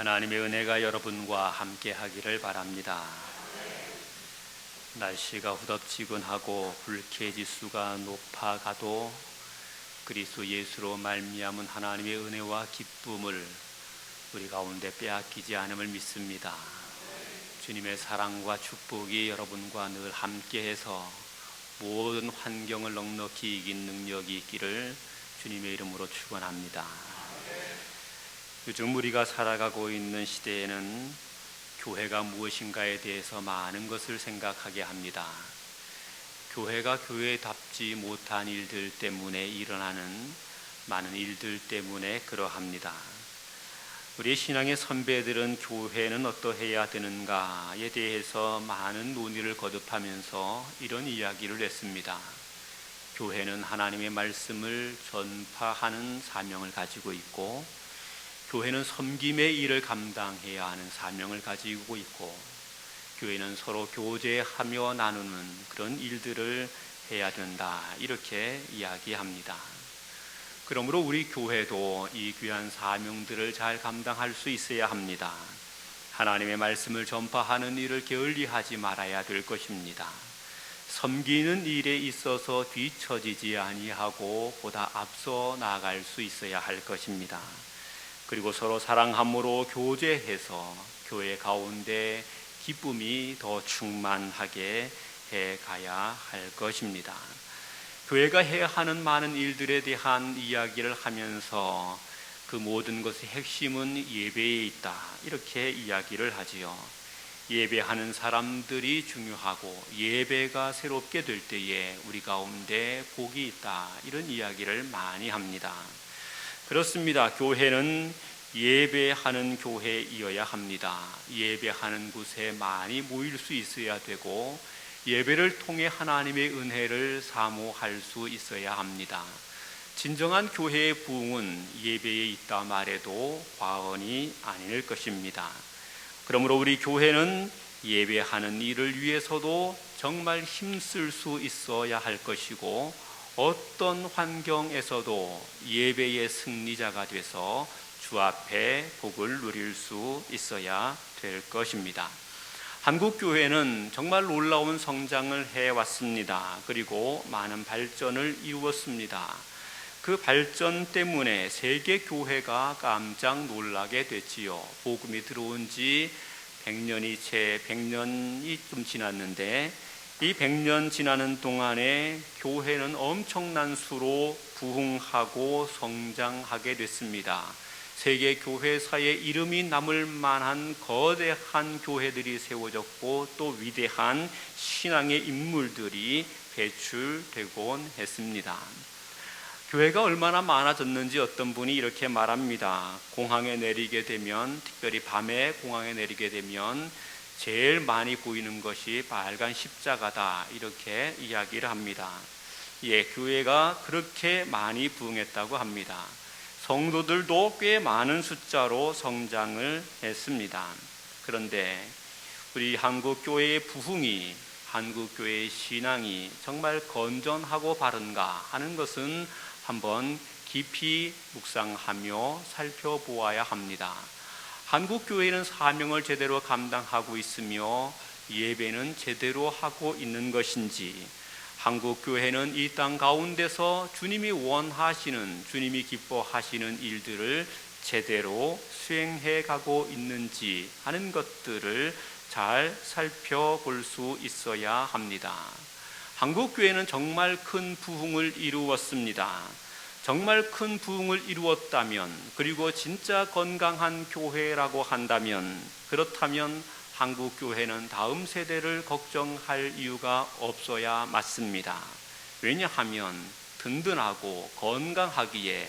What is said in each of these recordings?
하나님의 은혜가 여러분과 함께 하기를 바랍니다. 날씨가 후덥지근하고 불쾌지수가 높아가도 그리스도 예수로 말미암은 하나님의 은혜와 기쁨을 우리 가운데 빼앗기지 않음을 믿습니다. 주님의 사랑과 축복이 여러분과 늘 함께해서 모든 환경을 넉넉히 이긴 능력이 있기를 주님의 이름으로 축원합니다. 요즘 우리가 살아가고 있는 시대에는 교회가 무엇인가에 대해서 많은 것을 생각하게 합니다. 교회가 교회답지 못한 일들 때문에 일어나는 많은 일들 때문에 그러합니다. 우리 신앙의 선배들은 교회는 어떠해야 되는가에 대해서 많은 논의를 거듭하면서 이런 이야기를 했습니다. 교회는 하나님의 말씀을 전파하는 사명을 가지고 있고, 교회는 섬김의 일을 감당해야 하는 사명을 가지고 있고, 교회는 서로 교제하며 나누는 그런 일들을 해야 된다, 이렇게 이야기합니다. 그러므로 우리 교회도 이 귀한 사명들을 잘 감당할 수 있어야 합니다. 하나님의 말씀을 전파하는 일을 게을리하지 말아야 될 것입니다. 섬기는 일에 있어서 뒤처지지 아니하고 보다 앞서 나아갈 수 있어야 할 것입니다. 그리고 서로 사랑함으로 교제해서 교회 가운데 기쁨이 더 충만하게 해가야 할 것입니다. 교회가 해야 하는 많은 일들에 대한 이야기를 하면서 그 모든 것의 핵심은 예배에 있다, 이렇게 이야기를 하지요. 예배하는 사람들이 중요하고 예배가 새롭게 될 때에 우리 가운데 복이 있다, 이런 이야기를 많이 합니다. 그렇습니다. 교회는 예배하는 교회이어야 합니다. 예배하는 곳에 많이 모일 수 있어야 되고, 예배를 통해 하나님의 은혜를 사모할 수 있어야 합니다. 진정한 교회의 부흥은 예배에 있다 말해도 과언이 아닐 것입니다. 그러므로 우리 교회는 예배하는 일을 위해서도 정말 힘쓸 수 있어야 할 것이고, 어떤 환경에서도 예배의 승리자가 돼서 주 앞에 복을 누릴 수 있어야 될 것입니다. 한국 교회는 정말 놀라운 성장을 해왔습니다. 그리고 많은 발전을 이루었습니다. 그 발전 때문에 세계 교회가 깜짝 놀라게 됐지요. 복음이 들어온 지 100년이 좀 지났는데, 이 100년 지나는 동안에 교회는 엄청난 수로 부흥하고 성장하게 됐습니다. 세계 교회사에 이름이 남을 만한 거대한 교회들이 세워졌고, 또 위대한 신앙의 인물들이 배출되곤 했습니다. 교회가 얼마나 많아졌는지 어떤 분이 이렇게 말합니다. 공항에 내리게 되면, 특별히 밤에 공항에 내리게 되면 제일 많이 보이는 것이 빨간 십자가다, 이렇게 이야기를 합니다. 교회가 그렇게 많이 부흥했다고 합니다. 성도들도 꽤 많은 숫자로 성장을 했습니다. 그런데 우리 한국교회의 부흥이, 한국교회의 신앙이 정말 건전하고 바른가 하는 것은 한번 깊이 묵상하며 살펴보아야 합니다. 한국교회는 사명을 제대로 감당하고 있으며 예배는 제대로 하고 있는 것인지, 한국교회는 이 땅 가운데서 주님이 원하시는, 주님이 기뻐하시는 일들을 제대로 수행해 가고 있는지 하는 것들을 잘 살펴볼 수 있어야 합니다. 한국교회는 정말 큰 부흥을 이루었습니다. 정말 큰 부흥을 이루었다면, 그리고 진짜 건강한 교회라고 한다면, 그렇다면 한국교회는 다음 세대를 걱정할 이유가 없어야 맞습니다. 왜냐하면 든든하고 건강하기에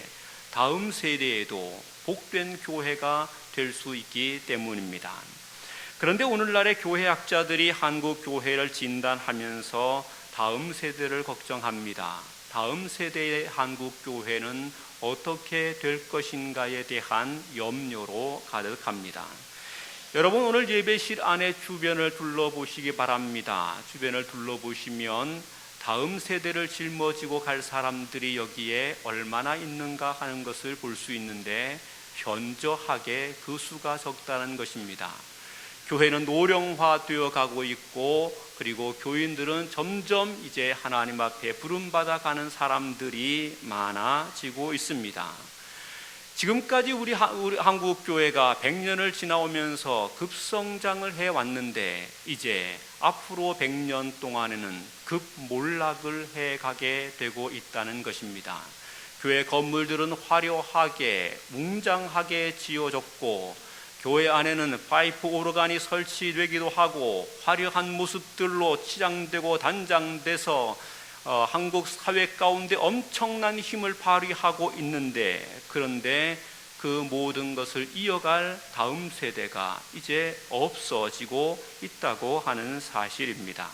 다음 세대에도 복된 교회가 될 수 있기 때문입니다. 그런데 오늘날의 교회학자들이 한국교회를 진단하면서 다음 세대를 걱정합니다. 다음 세대의 한국교회는 어떻게 될 것인가에 대한 염려로 가득합니다. 여러분, 오늘 예배실 안에 주변을 둘러보시기 바랍니다. 주변을 둘러보시면 다음 세대를 짊어지고 갈 사람들이 여기에 얼마나 있는가 하는 것을 볼 수 있는데, 현저하게 그 수가 적다는 것입니다. 교회는 노령화되어 가고 있고, 그리고 교인들은 점점 이제 하나님 앞에 부름받아 가는 사람들이 많아지고 있습니다. 지금까지 우리 한국 교회가 100년을 지나오면서 급성장을 해왔는데, 이제 앞으로 100년 동안에는 급몰락을 해가게 되고 있다는 것입니다. 교회 건물들은 화려하게 웅장하게 지어졌고, 교회 안에는 파이프 오르간이 설치되기도 하고, 화려한 모습들로 치장되고 단장돼서 한국 사회 가운데 엄청난 힘을 발휘하고 있는데, 그런데 그 모든 것을 이어갈 다음 세대가 이제 없어지고 있다고 하는 사실입니다.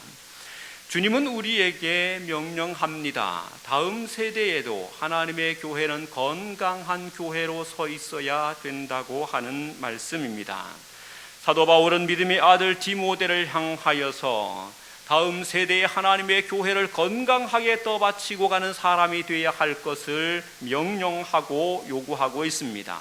주님은 우리에게 명령합니다. 다음 세대에도 하나님의 교회는 건강한 교회로 서 있어야 된다고 하는 말씀입니다. 사도 바울은 믿음의 아들 디모데를 향하여서 다음 세대에 하나님의 교회를 건강하게 떠받치고 가는 사람이 되어야 할 것을 명령하고 요구하고 있습니다.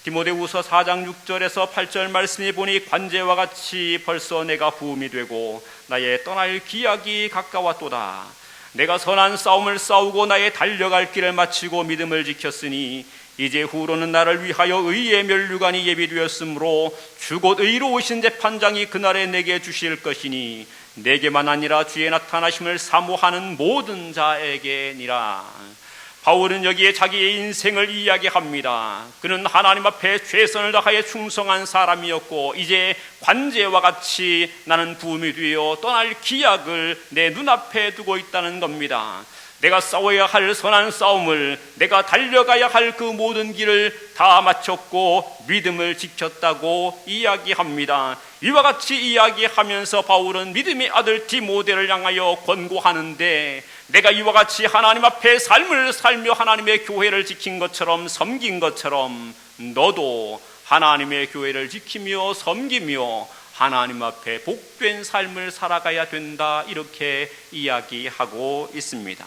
디모데후서 4장 6절에서 8절 말씀에 보니 관제와 같이 벌써 내가 후음이 되고 나의 떠날 기약이 가까웠도다. 내가 선한 싸움을 싸우고 나의 달려갈 길을 마치고 믿음을 지켰으니 이제 후로는 나를 위하여 의의 면류관이 예비되었으므로 주곧 의로우신 재판장이 그날에 내게 주실 것이니 내게만 아니라 주의 나타나심을 사모하는 모든 자에게니라. 바울은 여기에 자기의 인생을 이야기합니다. 그는 하나님 앞에 최선을 다하여 충성한 사람이었고, 이제 관제와 같이 나는 부음이 되어 떠날 기약을 내 눈앞에 두고 있다는 겁니다. 내가 싸워야 할 선한 싸움을, 내가 달려가야 할 그 모든 길을 다 마쳤고 믿음을 지켰다고 이야기합니다. 이와 같이 이야기하면서 바울은 믿음의 아들 디모데를 향하여 권고하는데, 내가 이와 같이 하나님 앞에 삶을 살며 하나님의 교회를 지킨 것처럼, 섬긴 것처럼 너도 하나님의 교회를 지키며 섬기며 하나님 앞에 복된 삶을 살아가야 된다, 이렇게 이야기하고 있습니다.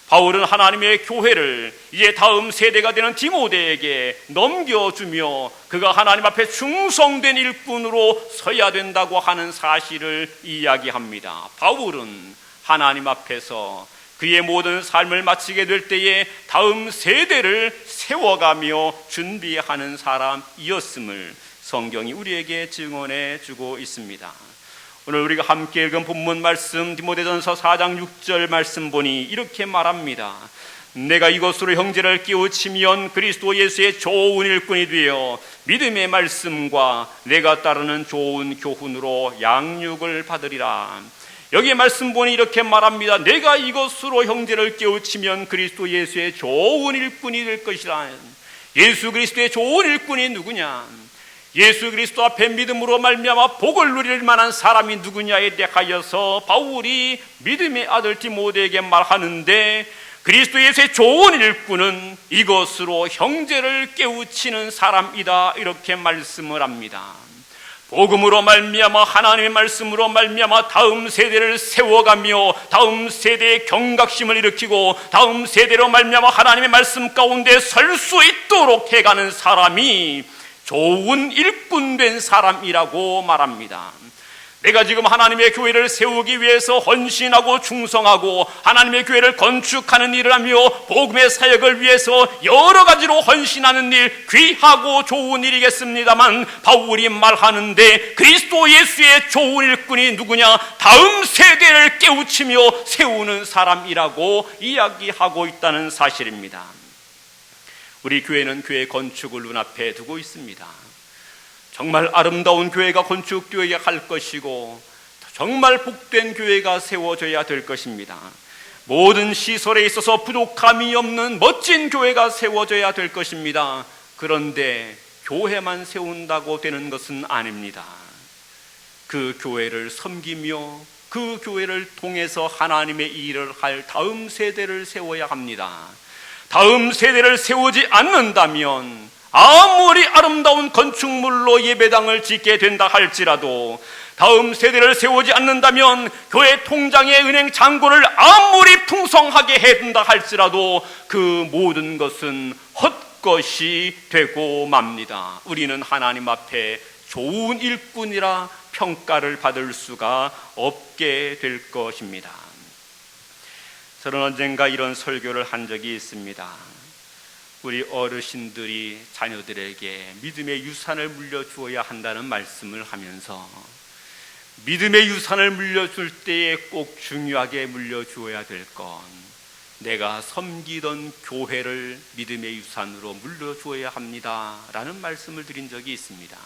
바울은 하나님의 교회를 이제 다음 세대가 되는 디모데에게 넘겨주며 그가 하나님 앞에 충성된 일꾼으로 서야 된다고 하는 사실을 이야기합니다. 바울은 하나님 앞에서 그의 모든 삶을 마치게 될 때에 다음 세대를 세워가며 준비하는 사람이었음을 성경이 우리에게 증언해 주고 있습니다. 오늘 우리가 함께 읽은 본문 말씀 디모데전서 4장 6절 말씀 보니 이렇게 말합니다. 내가 이것으로 형제를 깨우치면 그리스도 예수의 좋은 일꾼이 되어 믿음의 말씀과 내가 따르는 좋은 교훈으로 양육을 받으리라. 여기 말씀 보니 이렇게 말합니다. 내가 이것으로 형제를 깨우치면 그리스도 예수의 좋은 일꾼이 될 것이라. 예수 그리스도의 좋은 일꾼이 누구냐? 예수 그리스도 앞에 믿음으로 말미암아 복을 누릴 만한 사람이 누구냐에 대하여서 바울이 믿음의 아들 디모데에게 말하는데, 그리스도 예수의 좋은 일꾼은 이것으로 형제를 깨우치는 사람이다, 이렇게 말씀을 합니다. 복음으로 말미암아 하나님의 말씀으로 말미암아 다음 세대를 세워가며 다음 세대의 경각심을 일으키고 다음 세대로 말미암아 하나님의 말씀 가운데 설 수 있도록 해가는 사람이 좋은 일꾼된 사람이라고 말합니다. 내가 지금 하나님의 교회를 세우기 위해서 헌신하고 충성하고 하나님의 교회를 건축하는 일을 하며 복음의 사역을 위해서 여러 가지로 헌신하는 일, 귀하고 좋은 일이겠습니다만, 바울이 말하는데 그리스도 예수의 좋은 일꾼이 누구냐? 다음 세대를 깨우치며 세우는 사람이라고 이야기하고 있다는 사실입니다. 우리 교회는 교회 건축을 눈앞에 두고 있습니다. 정말 아름다운 교회가 건축되어야 할 것이고 정말 복된 교회가 세워져야 될 것입니다. 모든 시설에 있어서 부족함이 없는 멋진 교회가 세워져야 될 것입니다. 그런데 교회만 세운다고 되는 것은 아닙니다. 그 교회를 섬기며 그 교회를 통해서 하나님의 일을 할 다음 세대를 세워야 합니다. 다음 세대를 세우지 않는다면 아무리 아름다운 건축물로 예배당을 짓게 된다 할지라도, 다음 세대를 세우지 않는다면 교회 통장의 은행 잔고를 아무리 풍성하게 해둔다 할지라도 그 모든 것은 헛것이 되고 맙니다. 우리는 하나님 앞에 좋은 일꾼이라 평가를 받을 수가 없게 될 것입니다. 저는 언젠가 이런 설교를 한 적이 있습니다. 우리 어르신들이 자녀들에게 믿음의 유산을 물려주어야 한다는 말씀을 하면서 믿음의 유산을 물려줄 때에 꼭 중요하게 물려주어야 될 건 내가 섬기던 교회를 믿음의 유산으로 물려주어야 합니다 라는 말씀을 드린 적이 있습니다.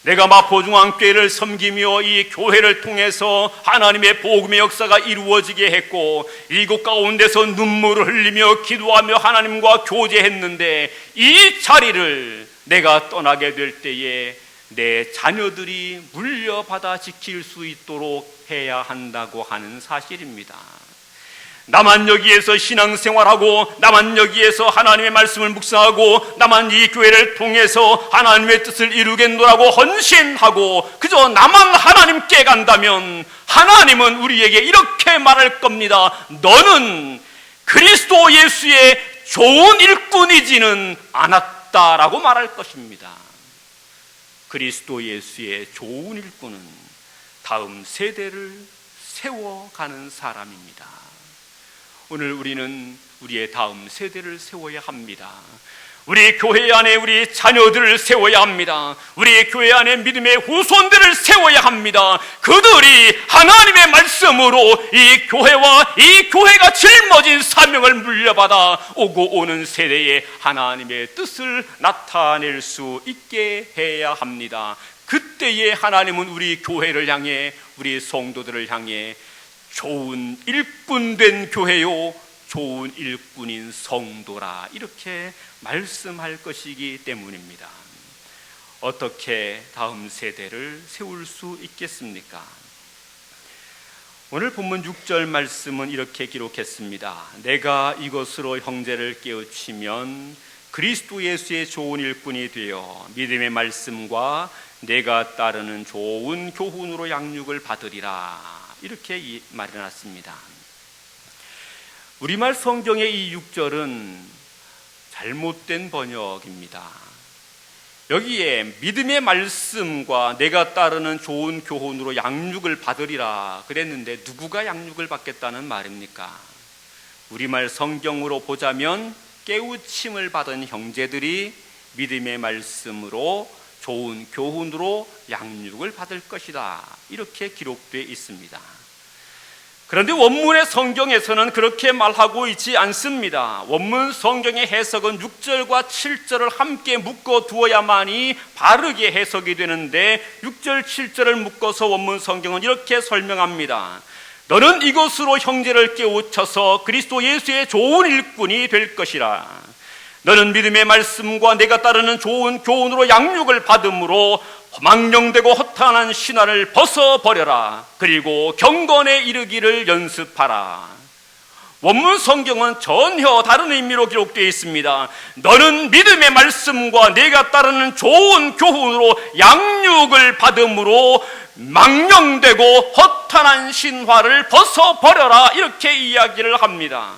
내가 마포중앙교회를 섬기며 이 교회를 통해서 하나님의 복음의 역사가 이루어지게 했고 이곳 가운데서 눈물을 흘리며 기도하며 하나님과 교제했는데 이 자리를 내가 떠나게 될 때에 내 자녀들이 물려받아 지킬 수 있도록 해야 한다고 하는 사실입니다. 나만 여기에서 신앙생활하고 나만 여기에서 하나님의 말씀을 묵상하고 나만 이 교회를 통해서 하나님의 뜻을 이루겠노라고 헌신하고 그저 나만 하나님께 간다면 하나님은 우리에게 이렇게 말할 겁니다. 너는 그리스도 예수의 좋은 일꾼이지는 않았다라고 말할 것입니다. 그리스도 예수의 좋은 일꾼은 다음 세대를 세워가는 사람입니다. 오늘 우리는 우리의 다음 세대를 세워야 합니다. 우리 교회 안에 우리 자녀들을 세워야 합니다. 우리 교회 안에 믿음의 후손들을 세워야 합니다. 그들이 하나님의 말씀으로 이 교회와 이 교회가 짊어진 사명을 물려받아 오고 오는 세대에 하나님의 뜻을 나타낼 수 있게 해야 합니다. 그때에 하나님은 우리 교회를 향해 우리 성도들을 향해 좋은 일꾼된 교회요 좋은 일꾼인 성도라 이렇게 말씀할 것이기 때문입니다. 어떻게 다음 세대를 세울 수 있겠습니까? 오늘 본문 6절 말씀은 이렇게 기록했습니다. 내가 이것으로 형제를 깨우치면 그리스도 예수의 좋은 일꾼이 되어 믿음의 말씀과 내가 따르는 좋은 교훈으로 양육을 받으리라 이렇게 말해놨습니다. 우리말 성경의 이 6절은 잘못된 번역입니다. 여기에 믿음의 말씀과 내가 따르는 좋은 교훈으로 양육을 받으리라 그랬는데 누구가 양육을 받겠다는 말입니까? 우리말 성경으로 보자면 깨우침을 받은 형제들이 믿음의 말씀으로 좋은 교훈으로 양육을 받을 것이다 이렇게 기록되어 있습니다. 그런데 원문의 성경에서는 그렇게 말하고 있지 않습니다. 원문 성경의 해석은 6절과 7절을 함께 묶어 두어야만이 바르게 해석이 되는데 6절, 7절을 묶어서 원문 성경은 이렇게 설명합니다. 너는 이것으로 형제를 깨우쳐서 그리스도 예수의 좋은 일꾼이 될 것이라. 너는 믿음의 말씀과 내가 따르는 좋은 교훈으로 양육을 받음으로 망령되고 허탄한 신화를 벗어버려라. 그리고 경건에 이르기를 연습하라. 원문 성경은 전혀 다른 의미로 기록되어 있습니다. 너는 믿음의 말씀과 내가 따르는 좋은 교훈으로 양육을 받음으로 망령되고 허탄한 신화를 벗어버려라 이렇게 이야기를 합니다.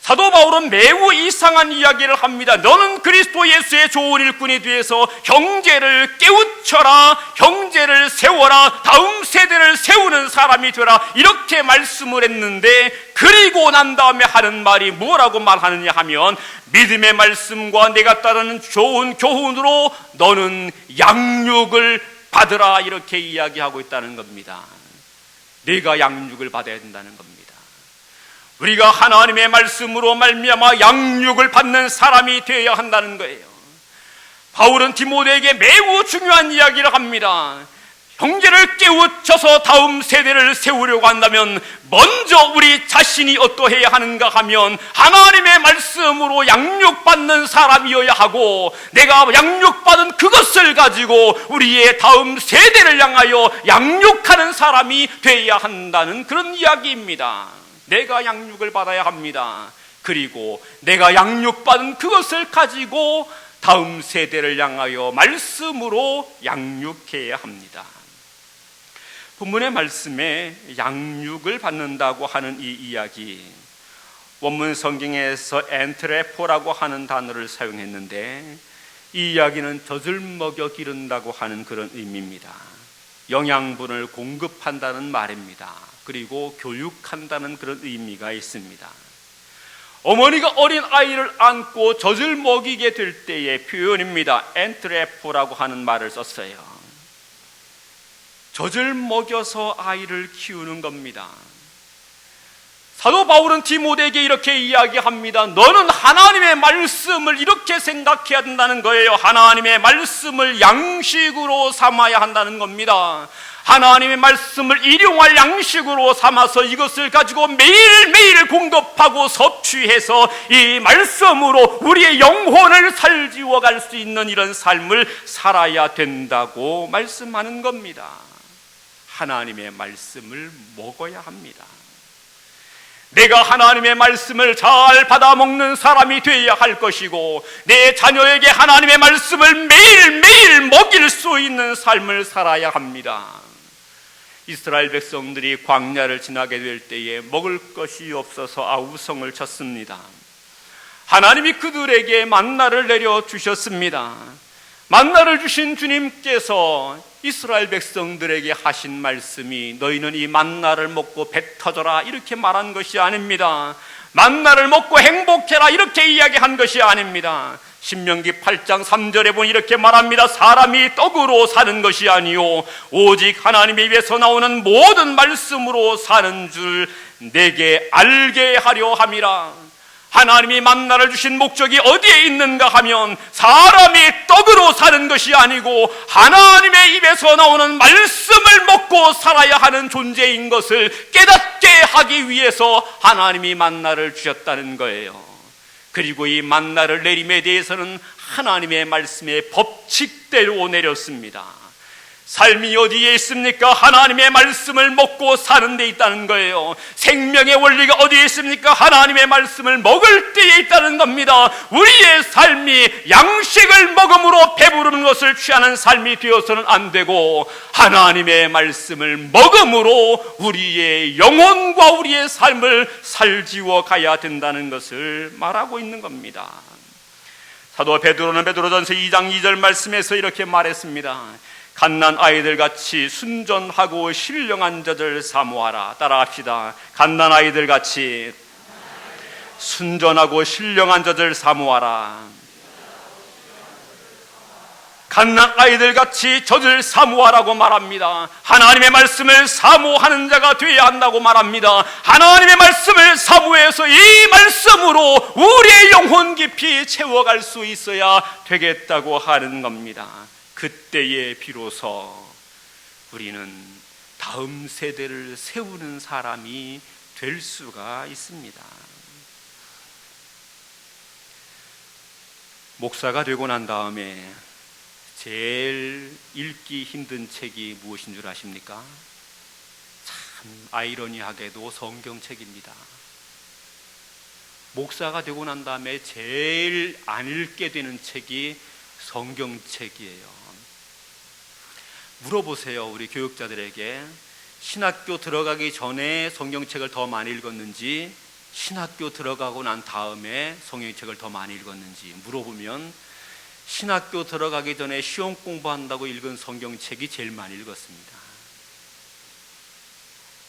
사도 바울은 매우 이상한 이야기를 합니다. 너는 그리스도 예수의 좋은 일꾼이 되어서 형제를 깨우쳐라, 형제를 세워라, 다음 세대를 세우는 사람이 되라 이렇게 말씀을 했는데 그리고 난 다음에 하는 말이 뭐라고 말하느냐 하면 믿음의 말씀과 내가 따르는 좋은 교훈으로 너는 양육을 받으라 이렇게 이야기하고 있다는 겁니다. 네가 양육을 받아야 된다는 겁니다. 우리가 하나님의 말씀으로 말미암아 양육을 받는 사람이 되어야 한다는 거예요. 바울은 디모데에게 매우 중요한 이야기를 합니다. 형제를 깨우쳐서 다음 세대를 세우려고 한다면 먼저 우리 자신이 어떠해야 하는가 하면 하나님의 말씀으로 양육받는 사람이어야 하고 내가 양육받은 그것을 가지고 우리의 다음 세대를 향하여 양육하는 사람이 되어야 한다는 그런 이야기입니다. 내가 양육을 받아야 합니다. 그리고 내가 양육받은 그것을 가지고 다음 세대를 향하여 말씀으로 양육해야 합니다. 본문의 말씀에 양육을 받는다고 하는 이 이야기, 원문 성경에서 엔트레포라고 하는 단어를 사용했는데 이 이야기는 젖을 먹여 기른다고 하는 그런 의미입니다. 영양분을 공급한다는 말입니다. 그리고 교육한다는 그런 의미가 있습니다. 어머니가 어린 아이를 안고 젖을 먹이게 될 때의 표현입니다. 엔트레포라고 하는 말을 썼어요. 젖을 먹여서 아이를 키우는 겁니다. 사도 바울은 디모데에게 이렇게 이야기합니다. 너는 하나님의 말씀을 이렇게 생각해야 된다는 거예요. 하나님의 말씀을 양식으로 삼아야 한다는 겁니다. 하나님의 말씀을 일용할 양식으로 삼아서 이것을 가지고 매일매일 공급하고 섭취해서 이 말씀으로 우리의 영혼을 살지워 갈 수 있는 이런 삶을 살아야 된다고 말씀하는 겁니다. 하나님의 말씀을 먹어야 합니다. 내가 하나님의 말씀을 잘 받아먹는 사람이 되어야 할 것이고 내 자녀에게 하나님의 말씀을 매일매일 먹일 수 있는 삶을 살아야 합니다. 이스라엘 백성들이 광야를 지나게 될 때에 먹을 것이 없어서 아우성을 쳤습니다. 하나님이 그들에게 만나를 내려주셨습니다. 만나를 주신 주님께서 이스라엘 백성들에게 하신 말씀이 너희는 이 만나를 먹고 배 터져라 이렇게 말한 것이 아닙니다. 만나를 먹고 행복해라 이렇게 이야기한 것이 아닙니다. 신명기 8장 3절에 보니 이렇게 말합니다. 사람이 떡으로 사는 것이 아니요 오직 하나님의 입에서 나오는 모든 말씀으로 사는 줄 내게 알게 하려 함이라. 하나님이 만나를 주신 목적이 어디에 있는가 하면 사람이 떡으로 사는 것이 아니고 하나님의 입에서 나오는 말씀을 먹고 살아야 하는 존재인 것을 깨닫게 하기 위해서 하나님이 만나를 주셨다는 거예요. 그리고 이 만나를 내림에 대해서는 하나님의 말씀의 법칙대로 내렸습니다. 삶이 어디에 있습니까? 하나님의 말씀을 먹고 사는 데 있다는 거예요. 생명의 원리가 어디에 있습니까? 하나님의 말씀을 먹을 때에 있다는 겁니다. 우리의 삶이 양식을 먹음으로 배부르는 것을 취하는 삶이 되어서는 안 되고 하나님의 말씀을 먹음으로 우리의 영혼과 우리의 삶을 살지워 가야 된다는 것을 말하고 있는 겁니다. 사도 베드로는 베드로전서 2장 2절 말씀에서 이렇게 말했습니다. 갓난 아이들 같이 순전하고 신령한 자들 사모하라. 따라합시다. 갓난 아이들 같이 순전하고 신령한 자들 사모하라. 갓난 아이들 같이 저들 사모하라고 말합니다. 하나님의 말씀을 사모하는 자가 되어야 한다고 말합니다. 하나님의 말씀을 사모해서 이 말씀으로 우리의 영혼 깊이 채워갈 수 있어야 되겠다고 하는 겁니다. 그때에 비로소 우리는 다음 세대를 세우는 사람이 될 수가 있습니다. 목사가 되고 난 다음에 제일 읽기 힘든 책이 무엇인 줄 아십니까? 참 아이러니하게도 성경책입니다. 목사가 되고 난 다음에 제일 안 읽게 되는 책이 성경책이에요. 물어보세요. 우리 교육자들에게 신학교 들어가기 전에 성경책을 더 많이 읽었는지 신학교 들어가고 난 다음에 성경책을 더 많이 읽었는지 물어보면 신학교 들어가기 전에 시험 공부한다고 읽은 성경책이 제일 많이 읽었습니다.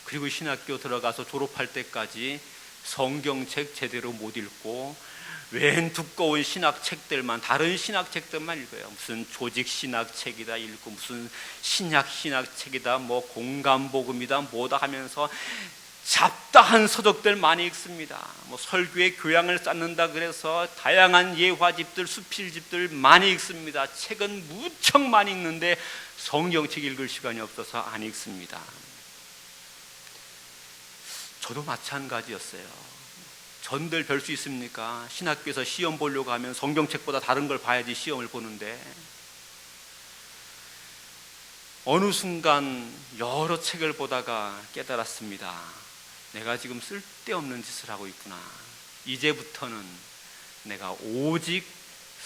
그리고 신학교 들어가서 졸업할 때까지 성경책 제대로 못 읽고 웬 두꺼운 신학책들만 다른 신학책들만 읽어요. 무슨 조직신학책이다 읽고 무슨 신약신학책이다 뭐 공감복음이다 뭐다 하면서 잡다한 서적들 많이 읽습니다. 뭐 설교의 교양을 쌓는다 그래서 다양한 예화집들 수필집들 많이 읽습니다. 책은 무척 많이 읽는데 성경책 읽을 시간이 없어서 안 읽습니다. 저도 마찬가지였어요. 전들 별 수 있습니까? 신학교에서 시험 보려고 하면 성경책보다 다른 걸 봐야지 시험을 보는데 어느 순간 여러 책을 보다가 깨달았습니다. 내가 지금 쓸데없는 짓을 하고 있구나. 이제부터는 내가 오직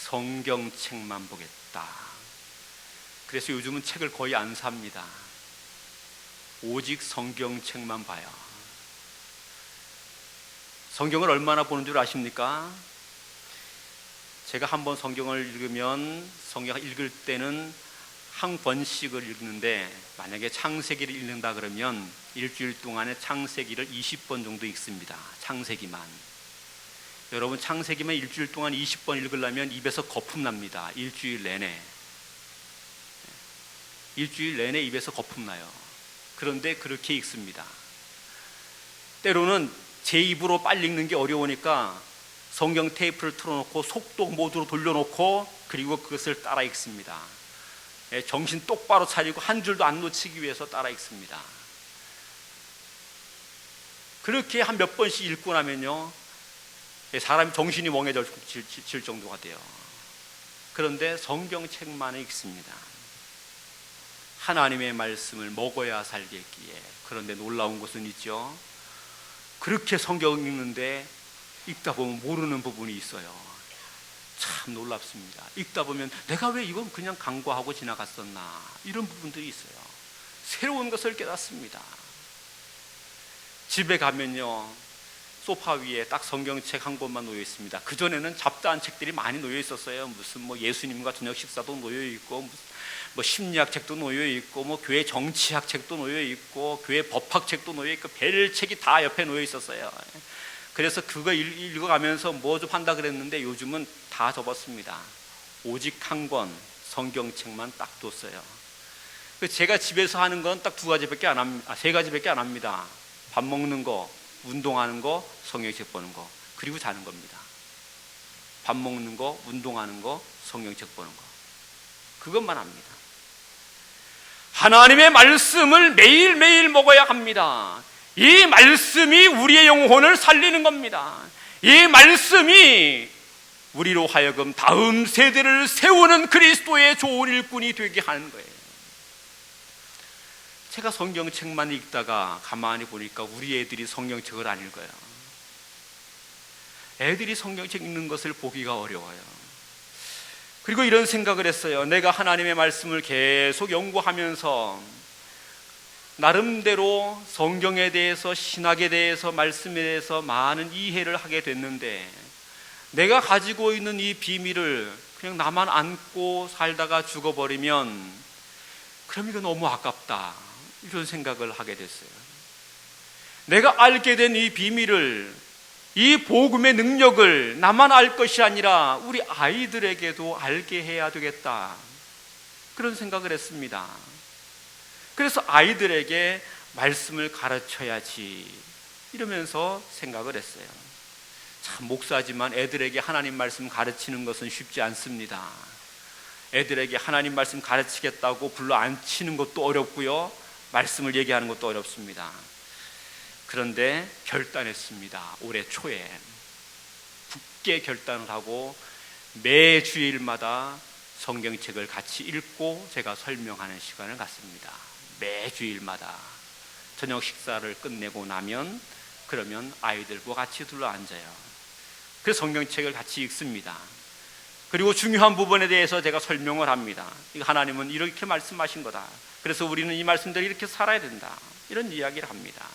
성경책만 보겠다. 그래서 요즘은 책을 거의 안 삽니다. 오직 성경책만 봐요. 성경을 얼마나 보는 줄 아십니까? 제가 한번 성경을 읽으면 성경 읽을 때는 한 번씩을 읽는데, 만약에 창세기를 읽는다 그러면 일주일 동안에 창세기를 20번 정도 읽습니다. 창세기만. 여러분, 창세기만 일주일 동안 20번 읽으려면 입에서 거품 납니다. 일주일 내내 입에서 거품 나요. 그런데 그렇게 읽습니다. 때로는 제 입으로 빨리 읽는 게 어려우니까 성경 테이프를 틀어놓고 속도 모드로 돌려놓고 그리고 그것을 따라 읽습니다. 정신 똑바로 차리고 한 줄도 안 놓치기 위해서 따라 읽습니다. 그렇게 한 몇 번씩 읽고 나면요, 사람이 정신이 멍해질 정도가 돼요. 그런데 성경책만을 읽습니다. 하나님의 말씀을 먹어야 살겠기에. 그런데 놀라운 것은 있죠. 그렇게 성경 읽는데 읽다 보면 모르는 부분이 있어요. 참 놀랍습니다. 읽다 보면 내가 왜 이건 그냥 간과하고 지나갔었나, 이런 부분들이 있어요. 새로운 것을 깨닫습니다. 집에 가면요, 소파 위에 딱 성경책 한 권만 놓여 있습니다. 그전에는 잡다한 책들이 많이 놓여 있었어요. 무슨 예수님과 저녁 식사도 놓여 있고, 심리학 책도 놓여 있고, 교회 정치학 책도 놓여 있고, 교회 법학 책도 놓여 있고, 별 책이 다 옆에 놓여 있었어요. 그래서 그거 읽어가면서 뭐 좀 한다 그랬는데 요즘은 다 접었습니다. 오직 한 권 성경책만 딱 뒀어요. 제가 집에서 하는 건 딱 세 가지밖에 안 합니다. 밥 먹는 거, 운동하는 거, 성경책 보는 거, 그리고 자는 겁니다. 밥 먹는 거, 운동하는 거, 성경책 보는 거, 그것만 합니다. 하나님의 말씀을 매일매일 먹어야 합니다. 이 말씀이 우리의 영혼을 살리는 겁니다. 이 말씀이 우리로 하여금 다음 세대를 세우는 그리스도의 좋은 일꾼이 되게 하는 거예요. 제가 성경책만 읽다가 가만히 보니까 우리 애들이 성경책을 안 읽어요. 애들이 성경책 읽는 것을 보기가 어려워요. 그리고 이런 생각을 했어요. 내가 하나님의 말씀을 계속 연구하면서 나름대로 성경에 대해서, 신학에 대해서, 말씀에 대해서 많은 이해를 하게 됐는데, 내가 가지고 있는 이 비밀을 그냥 나만 안고 살다가 죽어버리면 그럼 이거 너무 아깝다, 이런 생각을 하게 됐어요. 내가 알게 된 이 비밀을, 이 복음의 능력을 나만 알 것이 아니라 우리 아이들에게도 알게 해야 되겠다, 그런 생각을 했습니다. 그래서 아이들에게 말씀을 가르쳐야지, 이러면서 생각을 했어요. 참, 목사지만 애들에게 하나님 말씀 가르치는 것은 쉽지 않습니다. 애들에게 하나님 말씀 가르치겠다고 불러 앉히는 것도 어렵고요, 말씀을 얘기하는 것도 어렵습니다. 그런데 결단했습니다. 올해 초에 굳게 결단을 하고 매 주일마다 성경책을 같이 읽고 제가 설명하는 시간을 갖습니다. 매 주일마다 저녁 식사를 끝내고 나면 그러면 아이들과 같이 둘러 앉아요. 그래서 성경책을 같이 읽습니다. 그리고 중요한 부분에 대해서 제가 설명을 합니다. 하나님은 이렇게 말씀하신 거다, 그래서 우리는 이 말씀대로 이렇게 살아야 된다, 이런 이야기를 합니다.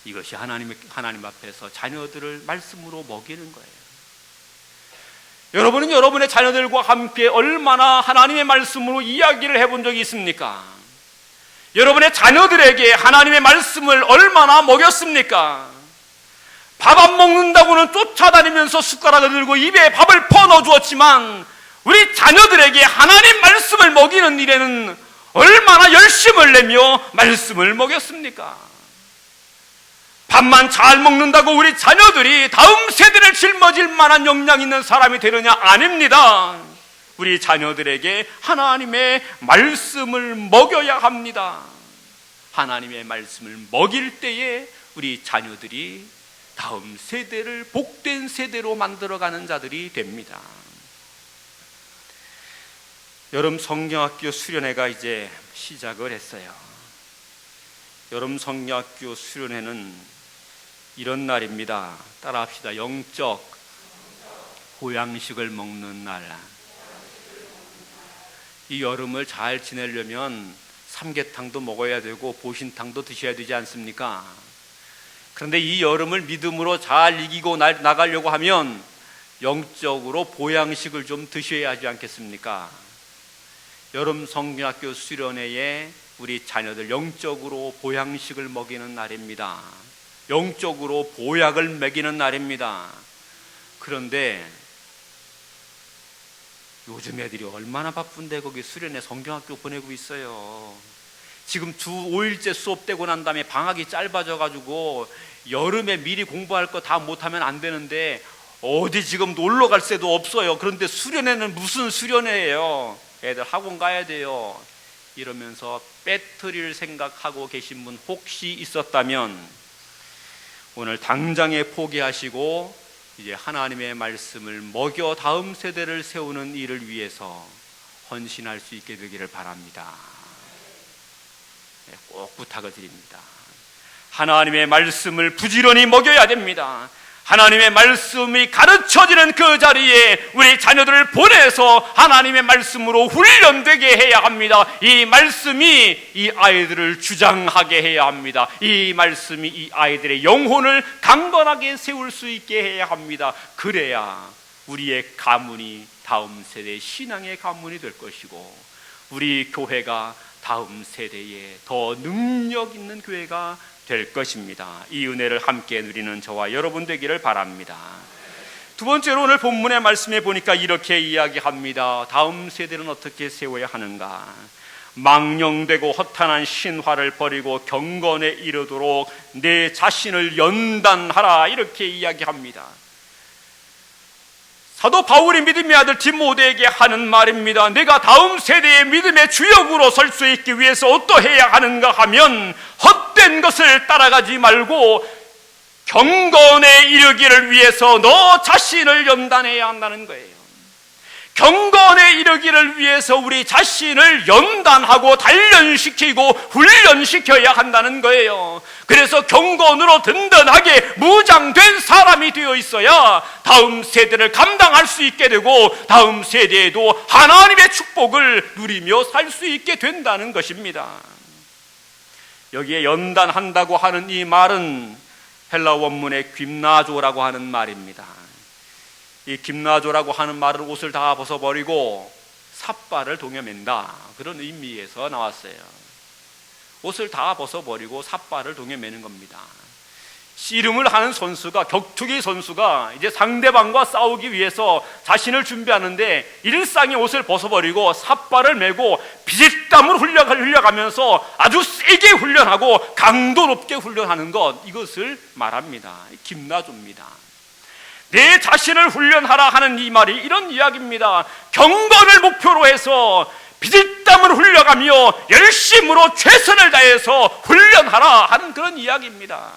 이것이 하나님 앞에서 자녀들을 말씀으로 먹이는 거예요. 여러분은 여러분의 자녀들과 함께 얼마나 하나님의 말씀으로 이야기를 해본 적이 있습니까? 여러분의 자녀들에게 하나님의 말씀을 얼마나 먹였습니까? 밥 안 먹는다고는 쫓아다니면서 숟가락을 들고 입에 밥을 퍼 넣어 주었지만, 우리 자녀들에게 하나님 말씀을 먹이는 일에는 얼마나 열심을 내며 말씀을 먹였습니까? 밥만 잘 먹는다고 우리 자녀들이 다음 세대를 짊어질 만한 역량 있는 사람이 되느냐? 아닙니다. 우리 자녀들에게 하나님의 말씀을 먹여야 합니다. 하나님의 말씀을 먹일 때에 우리 자녀들이 다음 세대를 복된 세대로 만들어가는 자들이 됩니다. 여름 성경학교 수련회가 이제 시작을 했어요. 여름 성경학교 수련회는 이런 날입니다. 따라합시다. 영적 보양식을 먹는 날. 이 여름을 잘 지내려면 삼계탕도 먹어야 되고 보신탕도 드셔야 되지 않습니까? 그런데 이 여름을 믿음으로 잘 이기고 나가려고 하면 영적으로 보양식을 좀 드셔야 하지 않겠습니까? 여름 성경학교 수련회에 우리 자녀들 영적으로 보양식을 먹이는 날입니다. 영적으로 보약을 먹이는 날입니다. 그런데 요즘 애들이 얼마나 바쁜데 거기 수련회 성경학교 보내고 있어요. 지금 주 5일째 수업되고 난 다음에 방학이 짧아져가지고 여름에 미리 공부할 거 다 못하면 안 되는데 어디 지금 놀러 갈 새도 없어요. 그런데 수련회는 무슨 수련회예요? 애들 학원 가야 돼요. 이러면서 배터리를 생각하고 계신 분 혹시 있었다면 오늘 당장에 포기하시고 이제 하나님의 말씀을 먹여 다음 세대를 세우는 일을 위해서 헌신할 수 있게 되기를 바랍니다. 꼭 부탁을 드립니다. 하나님의 말씀을 부지런히 먹여야 됩니다. 하나님의 말씀이 가르쳐지는 그 자리에 우리 자녀들을 보내서 하나님의 말씀으로 훈련되게 해야 합니다. 이 말씀이 이 아이들을 주장하게 해야 합니다. 이 말씀이 이 아이들의 영혼을 강건하게 세울 수 있게 해야 합니다. 그래야 우리의 가문이 다음 세대의 신앙의 가문이 될 것이고 우리 교회가 다음 세대에 더 능력 있는 교회가 될 것입니다. 이 은혜를 함께 누리는 저와 여러분 되기를 바랍니다. 두 번째로 오늘 본문의 말씀에 보니까 이렇게 이야기합니다. 다음 세대는 어떻게 세워야 하는가? 망령되고 허탄한 신화를 버리고 경건에 이르도록 내 자신을 연단하라, 이렇게 이야기합니다. 사도 바울이 믿음의 아들 디모데에게 하는 말입니다. 내가 다음 세대의 믿음의 주역으로 설 수 있기 위해서 어떠해야 하는가 하면 헛된 것을 따라가지 말고 경건에 이르기를 위해서 너 자신을 연단해야 한다는 거예요. 경건에 이르기를 위해서 우리 자신을 연단하고 단련시키고 훈련시켜야 한다는 거예요. 그래서 경건으로 든든하게 무장된 사람이 되어 있어야 다음 세대를 감당할 수 있게 되고 다음 세대에도 하나님의 축복을 누리며 살 수 있게 된다는 것입니다. 여기에 연단한다고 하는 이 말은 헬라 원문의 그나조라고 하는 말입니다. 이 그나조라고 하는 말은 옷을 다 벗어버리고 삿발을 동여맨다, 그런 의미에서 나왔어요. 옷을 다 벗어버리고 삿발을 동여매는 겁니다. 씨름을 하는 선수가, 격투기 선수가 이제 상대방과 싸우기 위해서 자신을 준비하는데 일상의 옷을 벗어버리고 삿발을 메고 비질땀으로 흘려가면서 아주 세게 훈련하고 강도 높게 훈련하는 것, 이것을 말합니다. 그나조입니다. 내 자신을 훈련하라 하는 이 말이 이런 이야기입니다. 경건을 목표로 해서 비질땀을 흘려가며 열심으로 최선을 다해서 훈련하라 하는 그런 이야기입니다.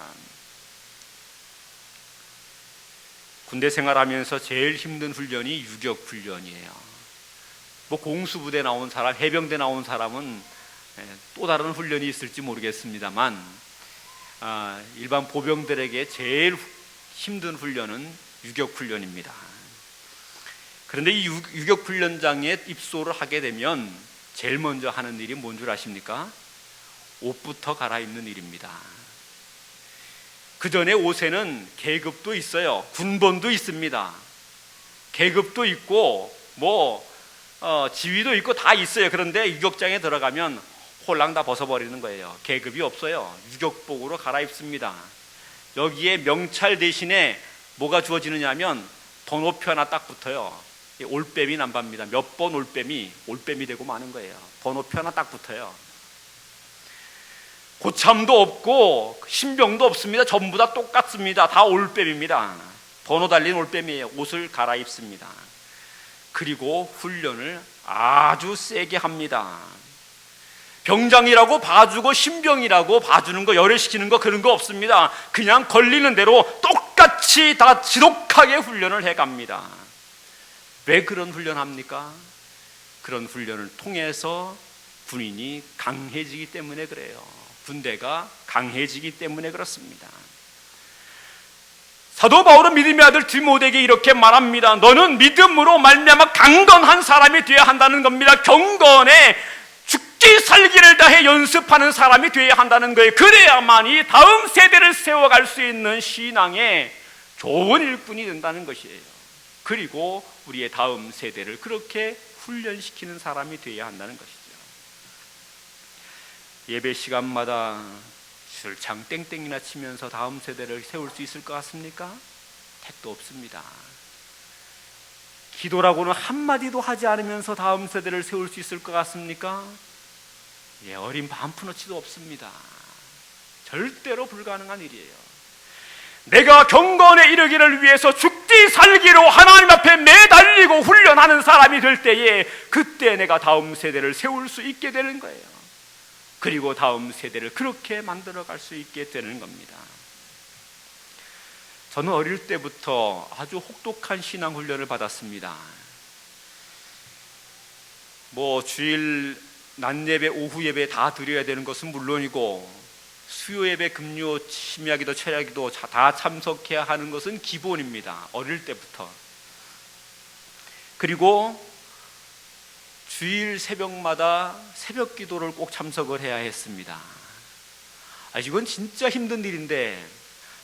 군대 생활하면서 제일 힘든 훈련이 유격 훈련이에요. 뭐 공수부대 나온 사람, 해병대 나온 사람은 또 다른 훈련이 있을지 모르겠습니다만 일반 보병들에게 제일 힘든 훈련은 유격훈련입니다. 그런데 이 유격훈련장에 입소를 하게 되면 제일 먼저 하는 일이 뭔 줄 아십니까? 옷부터 갈아입는 일입니다. 그 전에 옷에는 계급도 있어요. 군번도 있습니다. 계급도 있고 지위도 있고 다 있어요. 그런데 유격장에 들어가면 홀랑 다 벗어버리는 거예요. 계급이 없어요. 유격복으로 갈아입습니다. 여기에 명찰 대신에 뭐가 주어지느냐 하면 번호표 하나 딱 붙어요. 올빼미 남바입니다. 몇 번 올빼미 되고 마는 거예요. 번호표 하나 딱 붙어요. 고참도 없고 신병도 없습니다. 전부 다 똑같습니다. 다 올빼미입니다. 번호 달린 올빼미예요. 옷을 갈아입습니다. 그리고 훈련을 아주 세게 합니다. 병장이라고 봐주고 신병이라고 봐주는 거, 열애시키는 거, 그런 거 없습니다. 그냥 걸리는 대로 똑같이 다 지독하게 훈련을 해갑니다. 왜 그런 훈련합니까? 그런 훈련을 통해서 군인이 강해지기 때문에 그래요. 군대가 강해지기 때문에 그렇습니다. 사도 바울은 믿음의 아들 디모데에게 이렇게 말합니다. 너는 믿음으로 말미암아 강건한 사람이 되어야 한다는 겁니다. 경건에 죽기 살기를 다해 연습하는 사람이 되어야 한다는 거예요. 그래야만이 다음 세대를 세워갈 수 있는 신앙의 좋은 일꾼이 된다는 것이에요. 그리고 우리의 다음 세대를 그렇게 훈련시키는 사람이 되어야 한다는 것이죠. 예배 시간마다 술창 땡땡이나 치면서 다음 세대를 세울 수 있을 것 같습니까? 택도 없습니다. 기도라고는 한마디도 하지 않으면서 다음 세대를 세울 수 있을 것 같습니까? 어린 반푼어치도 없습니다. 절대로 불가능한 일이에요. 내가 경건에 이르기를 위해서 죽기 살기로 하나님 앞에 매달리고 훈련하는 사람이 될 때에 그때 내가 다음 세대를 세울 수 있게 되는 거예요. 그리고 다음 세대를 그렇게 만들어갈 수 있게 되는 겁니다. 저는 어릴 때부터 아주 혹독한 신앙 훈련을 받았습니다. 주일 낮 예배, 오후 예배 다 드려야 되는 것은 물론이고 수요 예배, 금요, 심야기도, 철야기도 다 참석해야 하는 것은 기본입니다. 어릴 때부터. 그리고 주일 새벽마다 새벽 기도를 꼭 참석을 해야 했습니다. 이건 진짜 힘든 일인데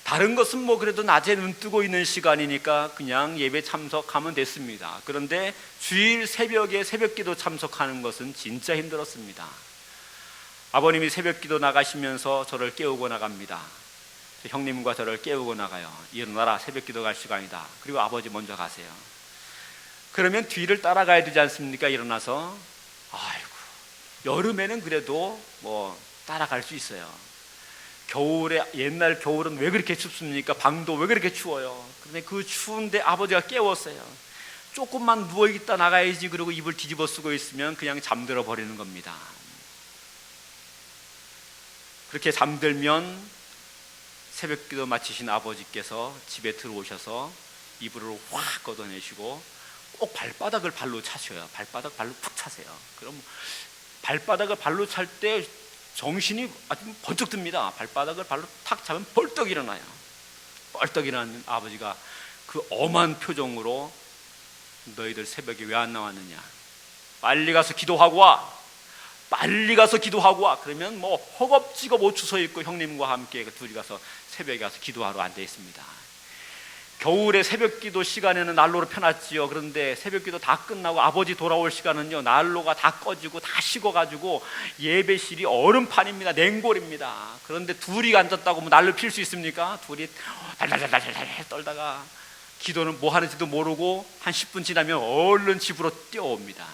다른 것은 그래도 낮에 눈 뜨고 있는 시간이니까 그냥 예배 참석하면 됐습니다. 그런데 주일 새벽에 새벽기도 참석하는 것은 진짜 힘들었습니다. 아버님이 새벽기도 나가시면서 저를 깨우고 나갑니다. 형님과 저를 깨우고 나가요. 일어나라, 새벽기도 갈 시간이다. 그리고 아버지 먼저 가세요. 그러면 뒤를 따라가야 되지 않습니까? 일어나서. 여름에는 그래도 따라갈 수 있어요. 겨울에, 옛날 겨울은 왜 그렇게 춥습니까? 방도 왜 그렇게 추워요? 그런데 그 추운데 아버지가 깨웠어요. 조금만 누워있다 나가야지. 그러고 이불 뒤집어 쓰고 있으면 그냥 잠들어 버리는 겁니다. 그렇게 잠들면 새벽기도 마치신 아버지께서 집에 들어오셔서 이불을 확 걷어내시고 꼭 발바닥을 발로 차셔요. 발바닥 발로 푹 차세요. 그럼 발바닥을 발로 찰 때 정신이 아주 번쩍 듭니다. 발바닥을 발로 탁 차면 벌떡 일어나요. 벌떡 일어나는 아버지가 그 엄한 표정으로 너희들 새벽에 왜 안 나왔느냐? 빨리 가서 기도하고 와. 빨리 가서 기도하고 와. 그러면 허겁지겁 옷 주워 입고 형님과 함께 둘이 가서 새벽에 가서 기도하러 앉아 있습니다. 겨울에 새벽기도 시간에는 난로로 펴놨지요. 그런데 새벽기도 다 끝나고 아버지 돌아올 시간은요, 난로가 다 꺼지고 다 식어가지고 예배실이 얼음판입니다. 냉골입니다. 그런데 둘이 앉았다고 난로 필 수 있습니까? 둘이 달달달달달 떨다가 기도는 뭐 하는지도 모르고 한 10분 지나면 얼른 집으로 뛰어옵니다.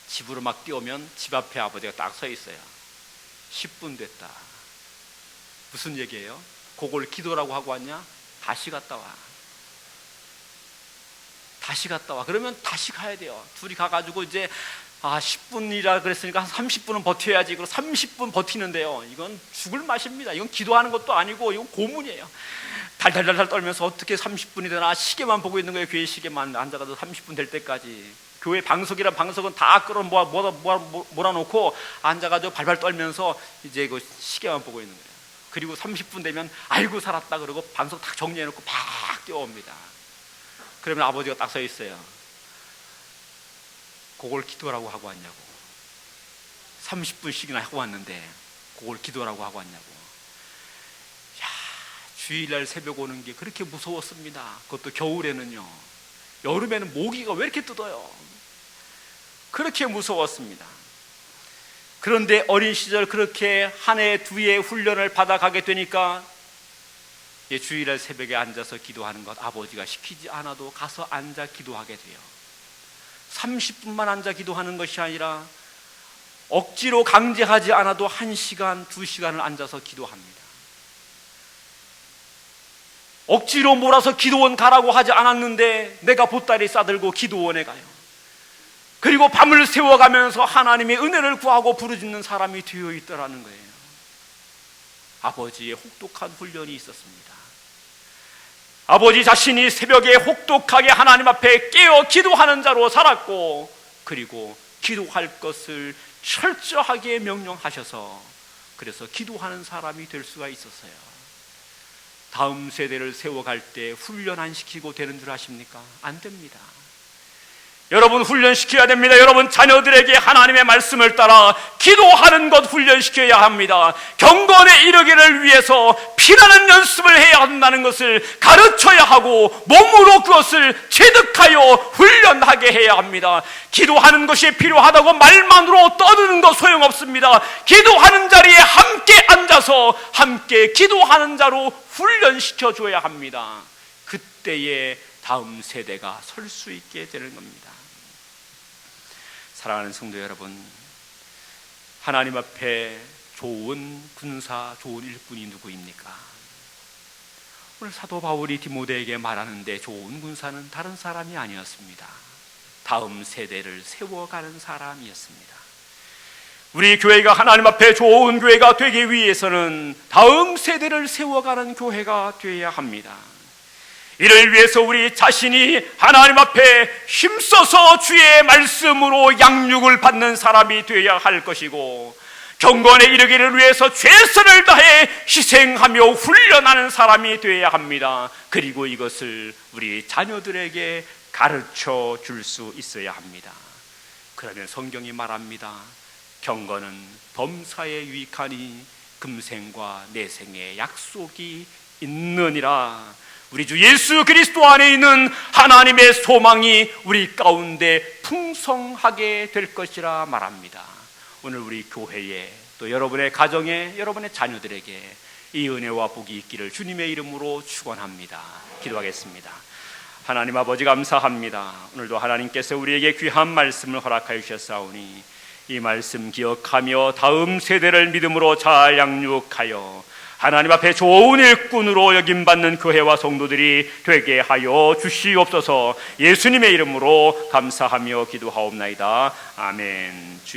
집으로 막 뛰어오면 집 앞에 아버지가 딱 서 있어요. 10분 됐다. 무슨 얘기예요? 그걸 기도라고 하고 왔냐? 다시 갔다 와. 다시 갔다 와. 그러면 다시 가야 돼요. 둘이 가가지고 이제 10분이라 그랬으니까 한 30분은 버텨야지. 그리고 30분 버티는데요, 이건 죽을 맛입니다. 이건 기도하는 것도 아니고 이건 고문이에요. 달달달달 떨면서 어떻게 30분이 되나 시계만 보고 있는 거예요. 교회 시계만 앉아가지고 30분 될 때까지. 교회 방석이란 방석은 다 끌어 몰아놓고 앉아가지고 발발 떨면서 이제 그 시계만 보고 있는 거예요. 그리고 30분 되면 아이고 살았다 그러고 방석 딱 정리해놓고 팍 뛰어옵니다. 그러면 아버지가 딱 서 있어요. 그걸 기도라고 하고 왔냐고. 30분씩이나 하고 왔는데 그걸 기도라고 하고 왔냐고. 주일날 새벽 오는 게 그렇게 무서웠습니다. 그것도 겨울에는요. 여름에는 모기가 왜 이렇게 뜯어요? 그렇게 무서웠습니다. 그런데 어린 시절 그렇게 한 해, 두 해 훈련을 받아가게 되니까 주일날 새벽에 앉아서 기도하는 것 아버지가 시키지 않아도 가서 앉아 기도하게 돼요. 30분만 앉아 기도하는 것이 아니라 억지로 강제하지 않아도 1시간, 2시간을 앉아서 기도합니다. 억지로 몰아서 기도원 가라고 하지 않았는데 내가 보따리 싸들고 기도원에 가요. 그리고 밤을 새워가면서 하나님의 은혜를 구하고 부르짖는 사람이 되어 있더라는 거예요. 아버지의 혹독한 훈련이 있었습니다. 아버지 자신이 새벽에 혹독하게 하나님 앞에 깨어 기도하는 자로 살았고, 그리고 기도할 것을 철저하게 명령하셔서 그래서 기도하는 사람이 될 수가 있었어요. 다음 세대를 세워갈 때 훈련 안 시키고 되는 줄 아십니까? 안 됩니다. 여러분 훈련시켜야 됩니다. 여러분 자녀들에게 하나님의 말씀을 따라 기도하는 것 훈련시켜야 합니다. 경건에 이르기를 위해서 피나는 연습을 해야 한다는 것을 가르쳐야 하고 몸으로 그것을 체득하여 훈련하게 해야 합니다. 기도하는 것이 필요하다고 말만으로 떠드는 것 소용없습니다. 기도하는 자리에 함께 앉아서 함께 기도하는 자로 훈련시켜 줘야 합니다. 그때에 다음 세대가 설 수 있게 되는 겁니다. 사랑하는 성도 여러분, 하나님 앞에 좋은 군사, 좋은 일꾼이 누구입니까? 오늘 사도 바울이 디모데에게 말하는데 좋은 군사는 다른 사람이 아니었습니다. 다음 세대를 세워가는 사람이었습니다. 우리 교회가 하나님 앞에 좋은 교회가 되기 위해서는 다음 세대를 세워가는 교회가 되어야 합니다. 이를 위해서 우리 자신이 하나님 앞에 힘써서 주의 말씀으로 양육을 받는 사람이 되어야 할 것이고, 경건에 이르기를 위해서 최선을 다해 희생하며 훈련하는 사람이 되어야 합니다. 그리고 이것을 우리 자녀들에게 가르쳐 줄 수 있어야 합니다. 그러면 성경이 말합니다. 경건은 범사에 유익하니 금생과 내생의 약속이 있느니라. 우리 주 예수 그리스도 안에 있는 하나님의 소망이 우리 가운데 풍성하게 될 것이라 말합니다. 오늘 우리 교회에 또 여러분의 가정에 여러분의 자녀들에게 이 은혜와 복이 있기를 주님의 이름으로 축원합니다. 기도하겠습니다. 하나님 아버지 감사합니다. 오늘도 하나님께서 우리에게 귀한 말씀을 허락하여 주셨사오니 이 말씀 기억하며 다음 세대를 믿음으로 잘 양육하여 하나님 앞에 좋은 일꾼으로 여김받는 교회와 성도들이 되게 하여 주시옵소서. 예수님의 이름으로 감사하며 기도하옵나이다. 아멘.